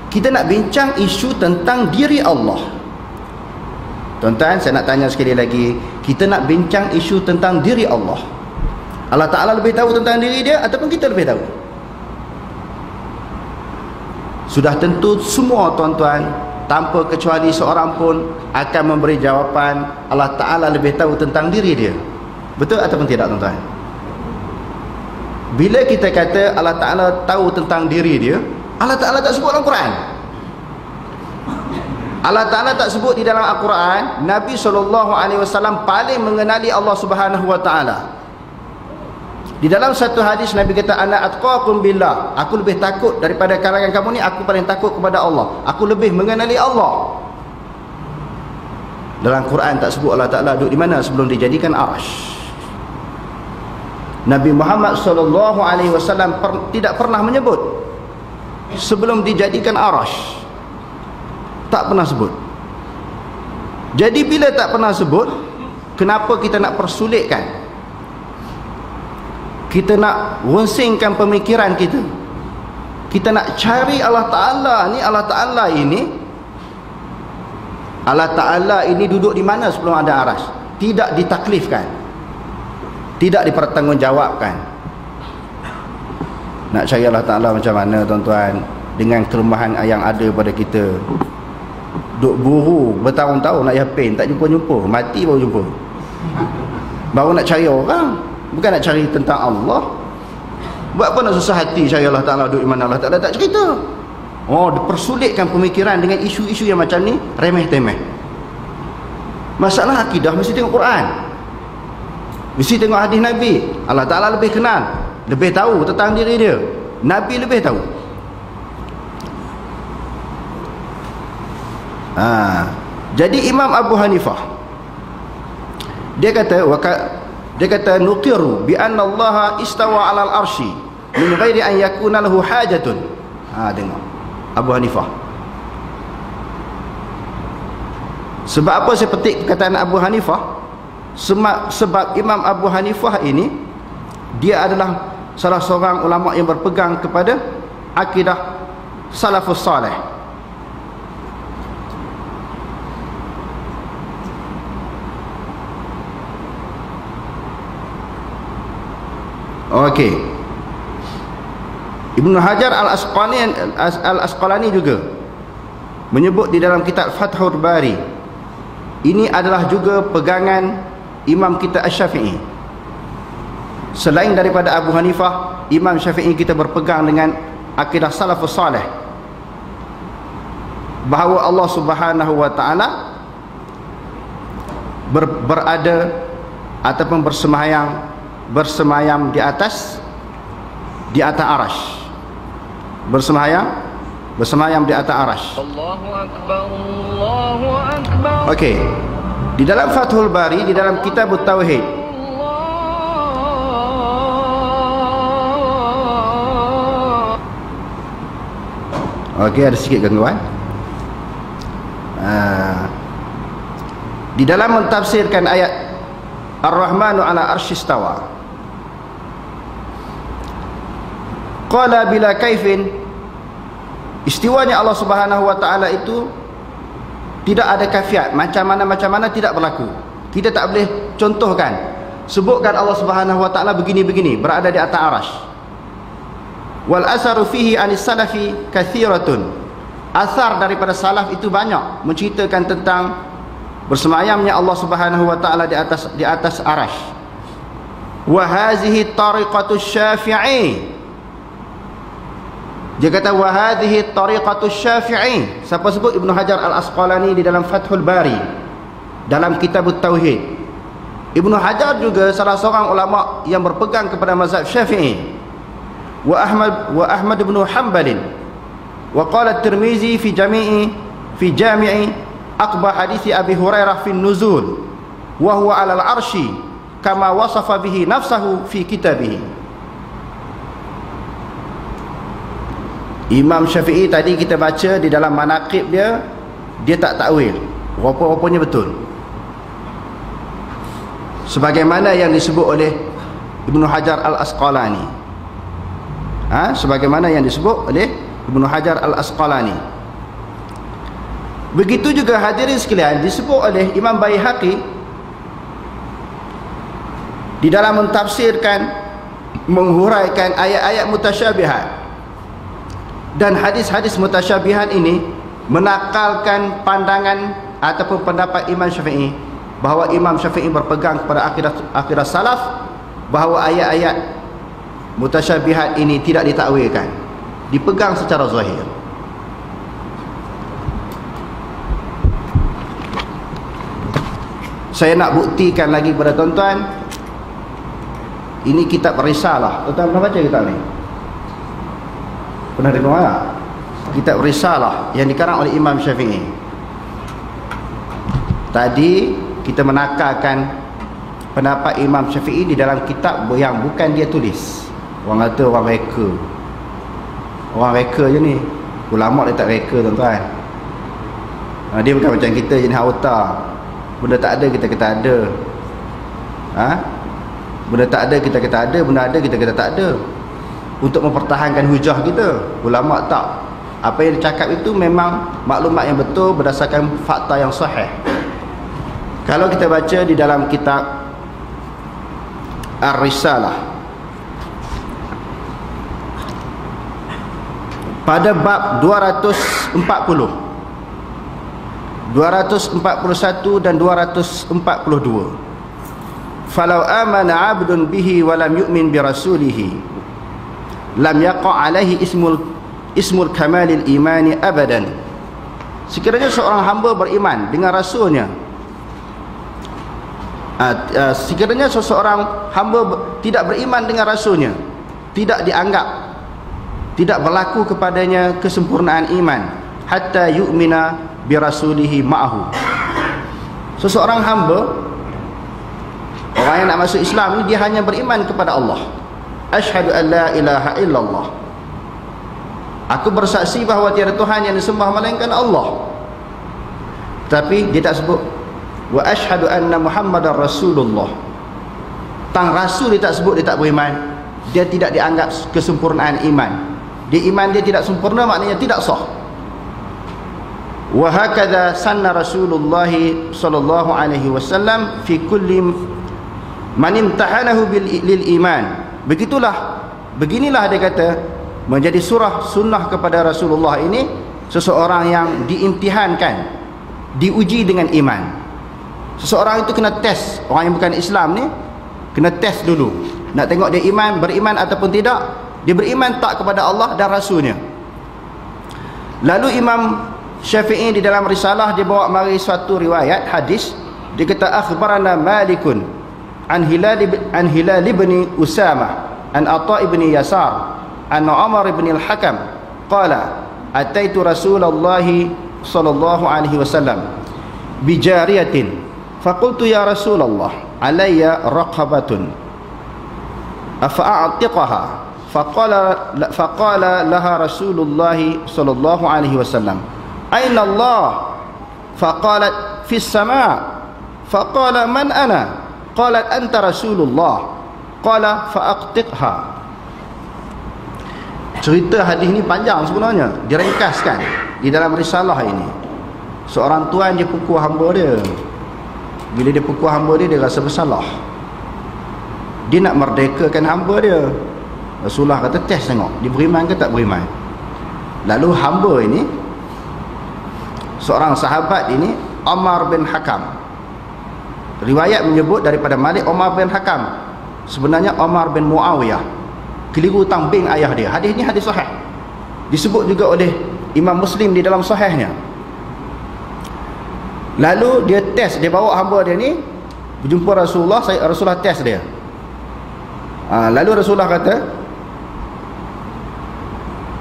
Kita nak bincang isu tentang diri Allah. Tuan-tuan, saya nak tanya sekali lagi, kita nak bincang isu tentang diri Allah. Allah Ta'ala lebih tahu tentang diri dia ataupun kita lebih tahu? Sudah tentu semua tuan-tuan, tanpa kecuali seorang pun akan memberi jawapan Allah Ta'ala lebih tahu tentang diri dia. Betul ataupun tidak tuan-tuan? Bila kita kata Allah Ta'ala tahu tentang diri dia, Allah Ta'ala tak sebut dalam Quran. Allah Ta'ala tak sebut di dalam Al-Quran. Nabi SAW paling mengenali Allah Subhanahu Wa Ta'ala. Di dalam satu hadis Nabi kata, ana atqakum billah, aku lebih takut daripada kalangan kamu ni, aku paling takut kepada Allah, aku lebih mengenali Allah. Dalam Quran tak sebut Allah Ta'ala duduk di mana sebelum dijadikan Arsh. Nabi Muhammad SAW tidak pernah menyebut sebelum dijadikan Arsh. Tak pernah sebut. Jadi bila tak pernah sebut, kenapa kita nak persulitkan? Kita nak wensingkan pemikiran kita. Kita nak cari Allah Ta'ala ni, Allah Ta'ala ini, Allah Ta'ala ini duduk di mana sebelum ada Arsh. Tidak ditaklifkan, tidak dipertanggungjawabkan. Nak cari Allah Ta'ala macam mana tuan-tuan? Dengan kelemahan yang ada pada kita. Duk buru bertahun-tahun nak yapin, tak jumpa-jumpa, mati baru jumpa. Baru nak cari orang, bukan nak cari tentang Allah. Buat apa nak susah hati cari Allah Ta'ala duduk di mana? Allah Ta'ala tak cerita. Oh, dipersulitkan pemikiran dengan isu-isu yang macam ni, remeh-temeh. Masalah akidah mesti tengok Quran, mesti tengok hadis Nabi. Allah Ta'ala lebih kenal, lebih tahu tentang diri dia. Nabi lebih tahu. Jadi Imam Abu Hanifah dia kata nuqiru bi anna Allah istawa 'alal arsy min ghairi an yakuna lahu hajatun. Tengok Abu Hanifah. Sebab apa saya petik perkataan Abu Hanifah? Sebab Imam Abu Hanifah ini dia adalah salah seorang ulama yang berpegang kepada akidah salafus salih. Okey. Ibnu Hajar Al-Asqalani juga menyebut di dalam kitab Fathul Bari, ini adalah juga pegangan Imam kita Asy-Syafi'i. Selain daripada Abu Hanifah, Imam Syafi'i kita berpegang dengan akidah salafus salih, bahawa Allah Subhanahu Wa Ta'ala berada ataupun bersemayam di atas Arasy. Bersemayam di atas Arasy. Allahu Akbar, Allahu Akbar. Okey. Di dalam Fathul Bari, di dalam kitab Tauhid, okey, ada sikit gangguan. Di dalam mentafsirkan ayat Ar-Rahmanu 'ala arsy istawa, qala bila kaifin, istiwanya Allah Subhanahu Wa Ta'ala itu tidak ada kafiat, macam mana tidak berlaku. Kita tak boleh contohkan, sebutkan Allah Subhanahu Wa Ta'ala begini-begini, berada di atas Arasy. Wal asaru fihi anis salafi kathiratun, asar daripada salaf itu banyak menceritakan tentang bersemayamnya Allah Subhanahu Wa Ta'ala di atas Arasy. Wa hazihi tariqatus Syafi'i, dia kata wa hadhihi tariqatus Syafi'i. Siapa sebut? Ibnu Hajar Al-Asqalani di dalam Fathul Bari, dalam kitab Tauhid. Ibnu Hajar juga salah seorang ulama yang berpegang kepada mazhab Syafi'i. Wa Ahmad bin Hanbal. Wa qala At-Tirmizi fi jami'i aqba hadits Abi Hurairah fi nuzul wa huwa 'ala al-'arsy kama wasafa bihi nafsahu fi kitabihi. Imam Syafi'i tadi kita baca di dalam manaqib dia tak takwil, rupa-rupanya betul sebagaimana yang disebut oleh Ibnu Hajar Al-Asqalani. Sebagaimana yang disebut oleh Ibnu Hajar Al-Asqalani. Begitu juga hadirin sekalian, disebut oleh Imam Baihaqi di dalam mentafsirkan, menghuraikan ayat-ayat mutasyabihat dan hadis-hadis mutasyabihat ini, menakalkan pandangan ataupun pendapat Imam Syafi'i, bahawa Imam Syafi'i berpegang kepada akidah salaf, bahawa ayat-ayat mutasyabihat ini tidak ditakwilkan, dipegang secara zahir. Saya nak buktikan lagi kepada tuan-tuan. Ini kitab Risalah. Tuan-tuan pernah baca kitab ni? Pernah dengar tak? Kitab Risalah yang dikarang oleh Imam Syafi'i. Tadi kita menakalkan pendapat Imam Syafi'i di dalam kitab yang bukan dia tulis. Orang kata orang reka. Orang reka je ni. Ulama dia tak reka, tuan-tuan. Dia bukan macam kita jenis auta. Benda tak ada kita kata ada. Benda tak ada kita kata ada, benda ada kita kata tak ada. Untuk mempertahankan hujah kita. Ulama tak. Apa yang dicakap itu memang maklumat yang betul berdasarkan fakta yang sahih. Kalau kita baca di dalam kitab Ar-Risalah, pada bab 241 dan 242, falau amana 'abdun bihi wa lam yu'min bi rasulih lam yaqa' alaihi ismul kamalil imani abadan. Sekiranya seorang hamba beriman dengan rasulnya, sekiranya seseorang hamba tidak beriman dengan rasulnya, tidak dianggap, tidak berlaku kepadanya kesempurnaan iman hatta yu'mina bi rasulihi ma'ahu. Seseorang hamba, orang yang nak masuk Islam ni, dia hanya beriman kepada Allah. Asyhadu an la ilaha illallah. Aku bersaksi bahawa tiada Tuhan yang disembah melainkan Allah. Tapi dia tak sebut wa asyhadu anna Muhammadar Rasulullah. Tang rasul dia tak sebut, dia tak beriman. Dia tidak dianggap kesempurnaan iman. Dia iman dia tidak sempurna, maknanya tidak sah. Wa hakadha sanna Rasulullah sallallahu alaihi wasallam fi kulli man imtahanahu lil iman. Beginilah dia kata, menjadi sunnah kepada Rasulullah ini, seseorang yang diimtihankan, diuji dengan iman. Seseorang itu kena tes. Orang yang bukan Islam ni kena tes dulu, nak tengok dia beriman ataupun tidak. Dia beriman tak kepada Allah dan Rasulnya. Lalu Imam Syafi'i di dalam Risalah dia bawa mari suatu riwayat hadis. Dia kata akhbarana Malikun an Hilal ibn Usamah an Atha ibn Yasar an Umar ibn al-Hakam qala ataitu Rasulullah sallallahu alaihi wasallam bi jariyatin faqultu ya Rasulullah alayya raqabatun afa'atiqaha faqala laha Rasulullah sallallahu alaihi wasallam aina Allah faqalat fis sama' faqala man ana qalat anta Rasulullah qala fa'aqtiqha. Cerita hadis ni panjang sebenarnya, diringkaskan di dalam risalah ini. Seorang tuan dia pukul hamba dia. Bila dia pukul hamba dia, dia rasa bersalah. Dia nak merdekakan hamba dia. Rasulullah kata test tengok dia beriman ke tak beriman. Lalu hamba ini, seorang sahabat ini, Umar bin Hakam, riwayat menyebut daripada Malik Umar bin Hakam, sebenarnya Umar bin Muawiyah, keliru hutang bank ayah dia. Hadis ni hadis sahih, disebut juga oleh Imam Muslim di dalam sahihnya. Lalu dia test, dia bawa hamba dia ni berjumpa Rasulullah. Rasulullah test dia. Lalu Rasulullah kata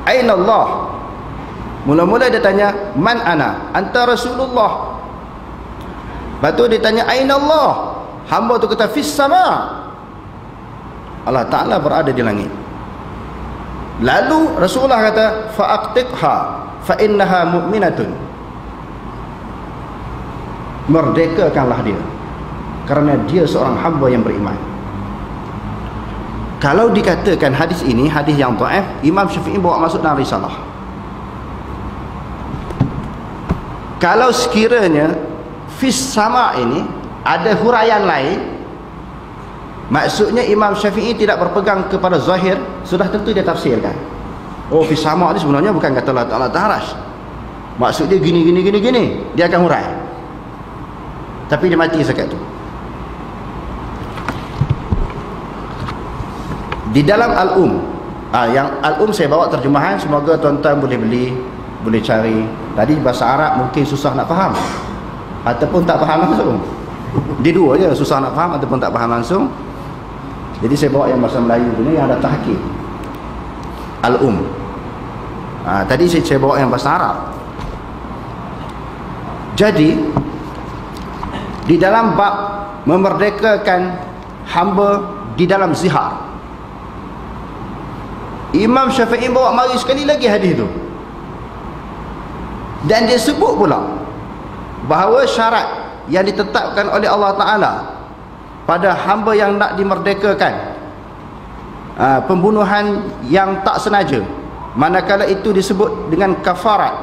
aina Allah. Mula-mula dia tanya man ana, anta Rasulullah. Lepas tu dia tanya aina Allah. Hamba tu kata fis sama', Allah Ta'ala berada di langit. Lalu Rasulullah kata fa'aqtiqha fa innaha mu'minatun. Merdekakanlah dia, kerana dia seorang hamba yang beriman. Kalau dikatakan hadis ini hadis yang dhaif, Imam Syafi'i bawa masuk dalam risalah. Kalau sekiranya fis sama ini ada huraian lain, maksudnya Imam Syafi'i tidak berpegang kepada zahir, sudah tentu dia tafsirkan. Oh, fis sama ni sebenarnya bukan kata Allah Ta'ala ta'arash, maksud dia gini, dia akan hurai. Tapi dia mati sekat tu. Di dalam yang Al-Um saya bawa terjemahan, semoga tuan-tuan boleh beli, boleh cari. Tadi bahasa Arab mungkin susah nak faham ataupun tak faham langsung. Dia dua je, susah nak faham ataupun tak faham langsung. Jadi saya bawa yang bahasa Melayu punya yang ada tahqiq. Tadi saya bawa yang bahasa Arab. Jadi di dalam bab memerdekakan hamba di dalam zihar, Imam Syafi'i bawa mari sekali lagi hadis tu, dan dia sebut pula bahawa syarat yang ditetapkan oleh Allah Ta'ala pada hamba yang nak dimerdekakan, pembunuhan yang tak sengaja, manakala itu disebut dengan kafarat,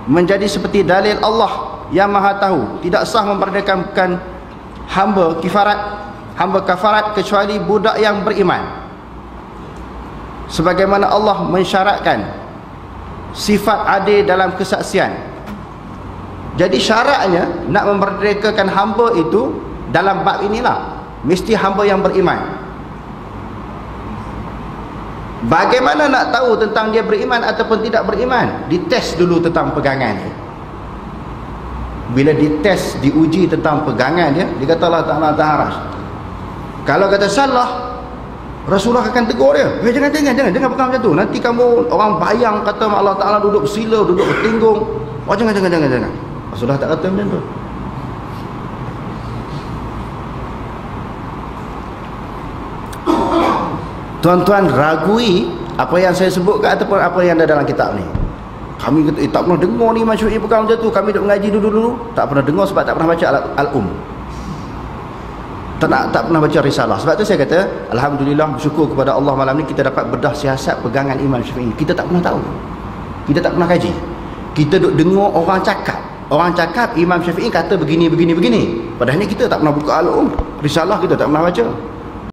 menjadi seperti dalil Allah yang maha tahu, tidak sah memerdekakan hamba kafarat kecuali budak yang beriman, sebagaimana Allah mensyaratkan sifat adil dalam kesaksian. Jadi syaratnya nak memerdekakan hamba itu dalam bab inilah mesti hamba yang beriman. Bagaimana nak tahu tentang dia beriman ataupun tidak beriman? Dites dulu tentang pegangan dia. Bila dites, diuji tentang pegangan dia, dia kata Allah Ta'ala ta'arash. Kalau kata salah, Rasulullah akan tegur dia, jangan pegang macam tu, nanti kamu orang bayang kata Allah Ta'ala duduk bersila, duduk bertinggung. Oh, jangan. Rasulullah tak kata macam tu. Tuan-tuan ragui apa yang saya sebutkan ataupun apa yang ada dalam kitab ni. Kami kata, tak pernah dengar ni Imam Syafi'i pegang macam tu. Kami duk mengaji dulu-dulu, tak pernah dengar sebab tak pernah baca Al-Um. Tak pernah baca risalah. Sebab tu saya kata, alhamdulillah, bersyukur kepada Allah malam ni kita dapat bedah siasat pegangan Imam Syafi'i. Kita tak pernah tahu, kita tak pernah kaji. Kita duk dengar orang cakap Imam Syafi'i kata begini. Padahal ni kita tak pernah buka Al-Um, risalah kita tak pernah baca.